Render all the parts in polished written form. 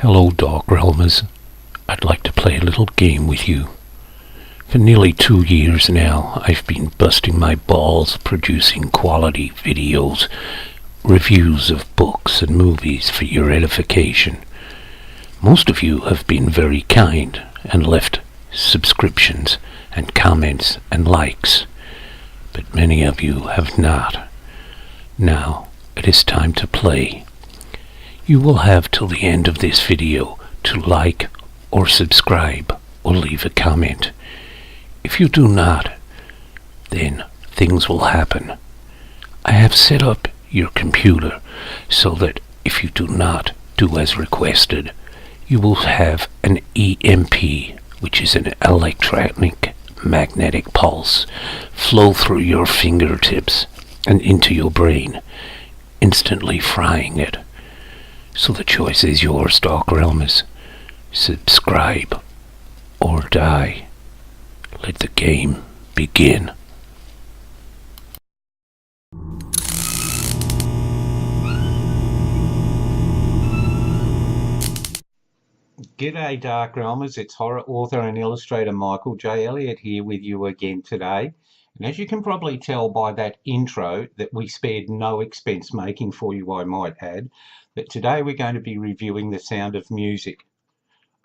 Hello, Dark Realmers. I'd like to play a little game with you. For nearly 2 years now, I've been busting my balls producing quality videos, reviews of books and movies for your edification. Most of you have been very kind and left subscriptions and comments and likes, but many of you have not. Now, it is time to play. You will have till the end of this video to like or subscribe or leave a comment. If you do not, then things will happen. I have set up your computer so that if you do not do as requested, you will have an EMP, which is an electronic magnetic pulse, flow through your fingertips and into your brain, instantly frying it. So the choice is yours, Dark Realmers. Subscribe or die. Let the game begin. G'day Dark Realmers, it's horror author and illustrator Michael J. Elliott here with you again today. And as you can probably tell by that intro that we spared no expense making for you, I might add, that today we're going to be reviewing The Sound of Music.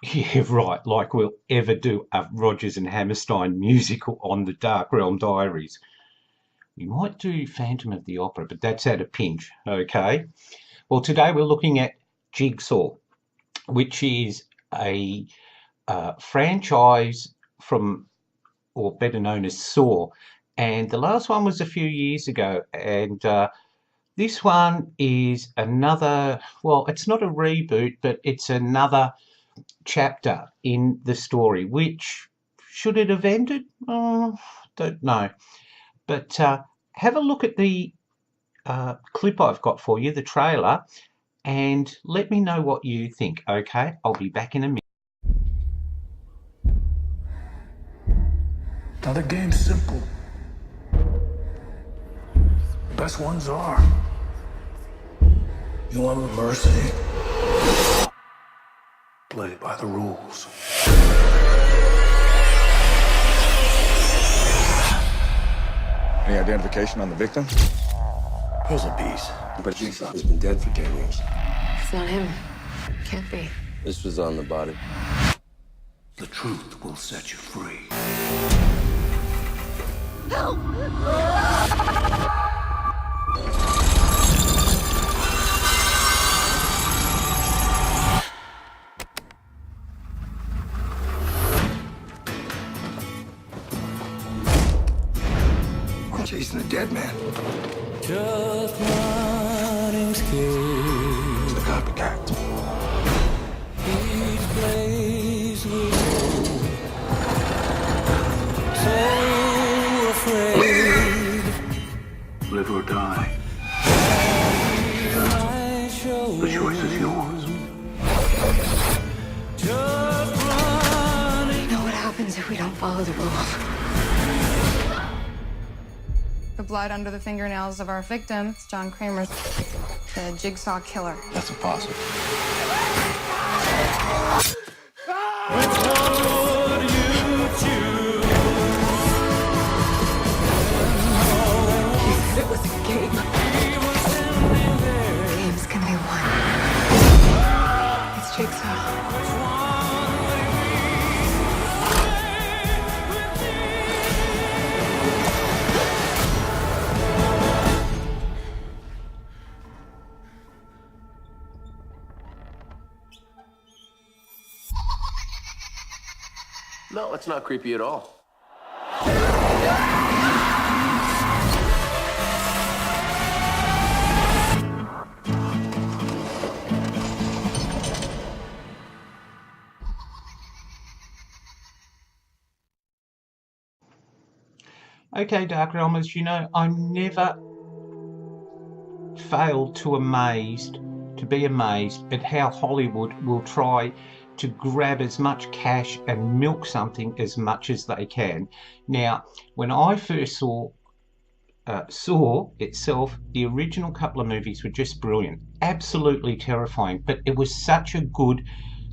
Yeah, right, like we'll ever do a Rodgers and Hammerstein musical on the Dark Realm Diaries. We might do Phantom of the Opera, but that's at a pinch, okay? Well, today we're looking at Jigsaw, which is a franchise from, or better known as Saw, and the last one was a few years ago, and this one is another, well, it's not a reboot, but it's another chapter in the story, which, should it have ended? Don't know. But have a look at the clip I've got for you, the trailer, and let me know what you think, okay? I'll be back in a minute. Now the game's simple. Best ones are. You want mercy? Play by the rules. Any identification on the victim? Puzzle piece. But Jigsaw has been dead for 10 years. It's not him. Can't be. This was on the body. The truth will set you free. I'm chasing a dead man. Just running scared. It's the copycat. Each place we go, so afraid. Live or die. I show The choice is yours. just running. You know what happens if we don't follow the rules? The blood under the fingernails of our victim, John Kramer, the Jigsaw killer. That's impossible. Which one would you choose? It was a game. He was standing there. Game's gonna be won. It's Jigsaw. No, it's not creepy at all. Okay, Dark Realmers, you know, I'm never failed to be amazed at how Hollywood will try to grab as much cash and milk something as much as they can. Now, when I first saw Saw itself, the original couple of movies were just brilliant, absolutely terrifying, but it was such a good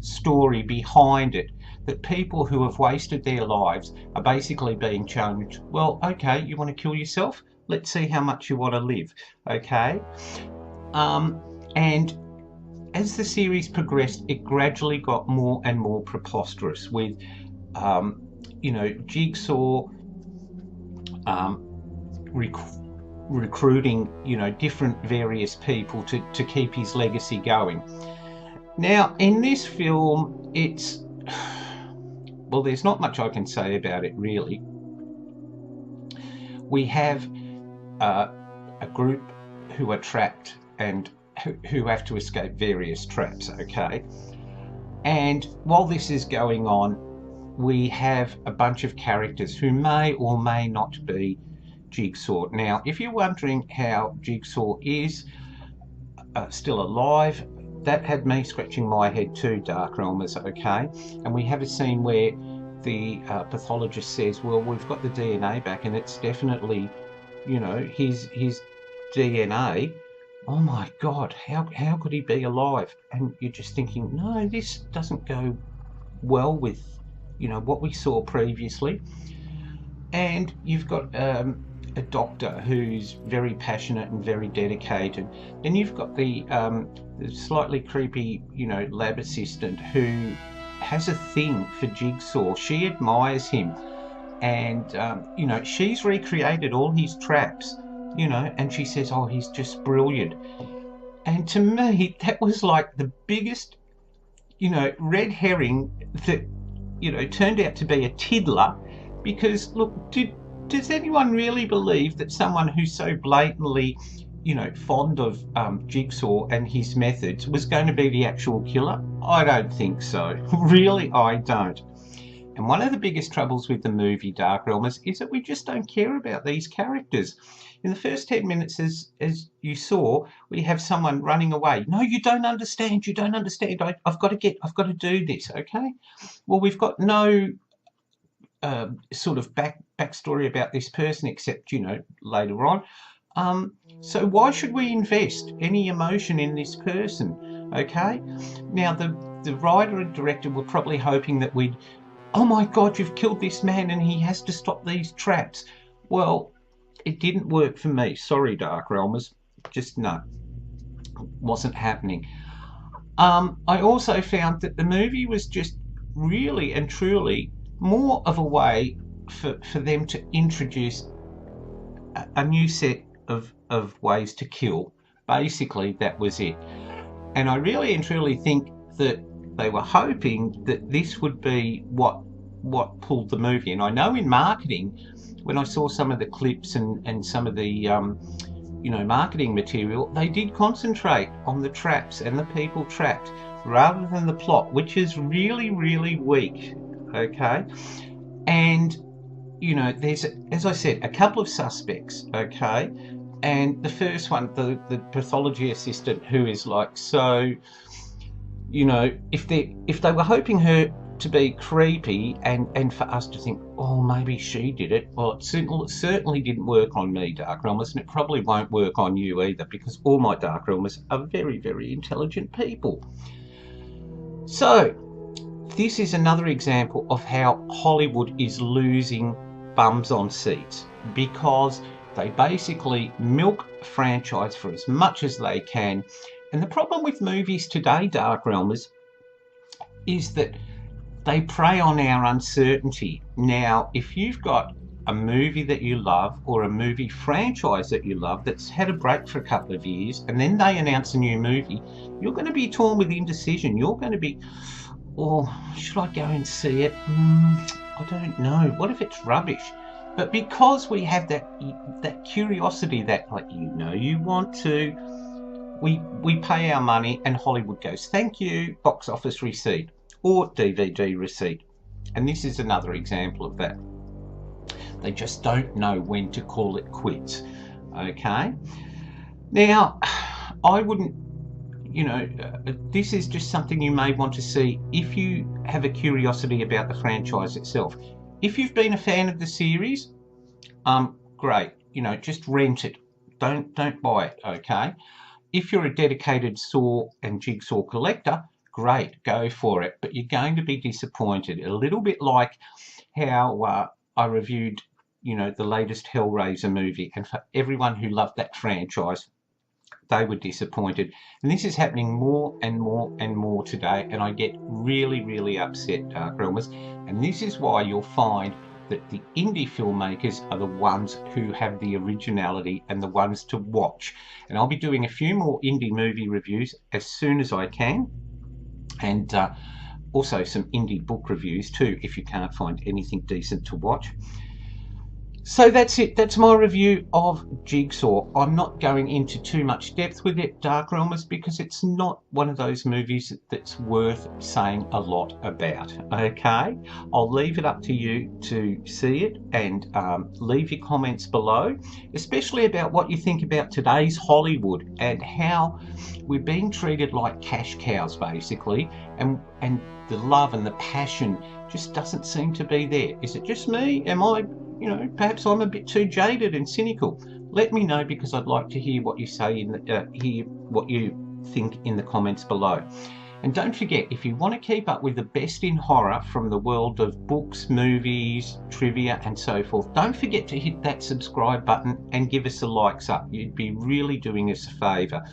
story behind it that people who have wasted their lives are basically being challenged. Well, okay, you want to kill yourself? Let's see how much you want to live, okay? And as the series progressed, it gradually got more and more preposterous with, Jigsaw recruiting, different various people to keep his legacy going. Now, in this film, well, there's not much I can say about it, really. We have a group who are trapped and who have to escape various traps, okay? And while this is going on, we have a bunch of characters who may or may not be Jigsaw. Now, if you're wondering how Jigsaw is still alive, that had me scratching my head too, Dark Realmers, okay? And we have a scene where the pathologist says, well, we've got the DNA back and it's definitely, his DNA. Oh my God, how could he be alive? And you're just thinking, no, this doesn't go well with, what we saw previously. And you've got a doctor who's very passionate and very dedicated. Then you've got the slightly creepy, lab assistant who has a thing for Jigsaw. She admires him, and she's recreated all his traps, and she says, oh, he's just brilliant. And to me, that was like the biggest, red herring that, turned out to be a tiddler. Because look, does anyone really believe that someone who's so blatantly, fond of Jigsaw and his methods was going to be the actual killer? I don't think so. Really, I don't. And one of the biggest troubles with the movie Dark Realmers is that we just don't care about these characters. In the first 10 minutes, as you saw, we have someone running away. No, you don't understand. You don't understand. I've got to do this, okay? Well, we've got no sort of backstory about this person except, later on. So why should we invest any emotion in this person, okay? Now, the writer and director were probably hoping that we'd, oh my God, you've killed this man and he has to stop these traps. Well, it didn't work for me. Sorry, Dark Realmers. Just no. Wasn't happening. I also found that the movie was just really and truly more of a way for them to introduce a new set of ways to kill. Basically, that was it. And I really and truly think that they were hoping that this would be what pulled the movie. And I know in marketing, when I saw some of the clips and some of the marketing material, they did concentrate on the traps and the people trapped rather than the plot, which is really, really weak. Okay, and there's, as I said, a couple of suspects. Okay, and the first one, the pathology assistant, who is like, so, if they were hoping her to be creepy and for us to think, oh, maybe she did it, well, it certainly didn't work on me, Dark Realmers, and it probably won't work on you either, because all my Dark Realmers are very, very intelligent people. So this is another example of how Hollywood is losing bums on seats, because they basically milk a franchise for as much as they can. And the problem with movies today, Dark Realmers, is that they prey on our uncertainty. Now, if you've got a movie that you love or a movie franchise that you love that's had a break for a couple of years and then they announce a new movie, you're going to be torn with indecision. You're going to be, oh, should I go and see it? I don't know. What if it's rubbish? But because we have that curiosity that, like, you want to, we pay our money and Hollywood goes, thank you, box office receipt or DVD receipt. And this is another example of that. They just don't know when to call it quits. Okay? Now, I wouldn't, this is just something you may want to see if you have a curiosity about the franchise itself. If you've been a fan of the series, great. just rent it. Don't buy it, okay? If you're a dedicated Saw and Jigsaw collector, great, go for it. But you're going to be disappointed. A little bit like how I reviewed, the latest Hellraiser movie. And for everyone who loved that franchise, they were disappointed. And this is happening more and more and more today. And I get really, really upset, Dark Realmers. And this is why you'll find that the indie filmmakers are the ones who have the originality and the ones to watch. And I'll be doing a few more indie movie reviews as soon as I can. And also some indie book reviews too, if you can't find anything decent to watch. So that's it. That's my review of Jigsaw. I'm not going into too much depth with it, Dark Realmers, because it's not one of those movies that's worth saying a lot about, okay? I'll leave it up to you to see it and leave your comments below, especially about what you think about today's Hollywood and how we're being treated like cash cows, basically, and the love and the passion just doesn't seem to be there. Is it just me? Am I... perhaps I'm a bit too jaded and cynical. Let me know, because I'd like to hear what you say hear what you think in the comments below. And don't forget, if you want to keep up with the best in horror from the world of books, movies, trivia and so forth, don't forget to hit that subscribe button and give us a likes up. You'd be really doing us a favour.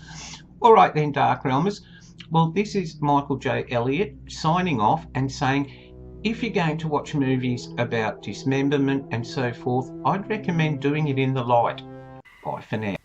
All right then, Dark Realmers. Well, this is Michael J. Elliott signing off and saying, if you're going to watch movies about dismemberment and so forth, I'd recommend doing it in the light. Bye for now.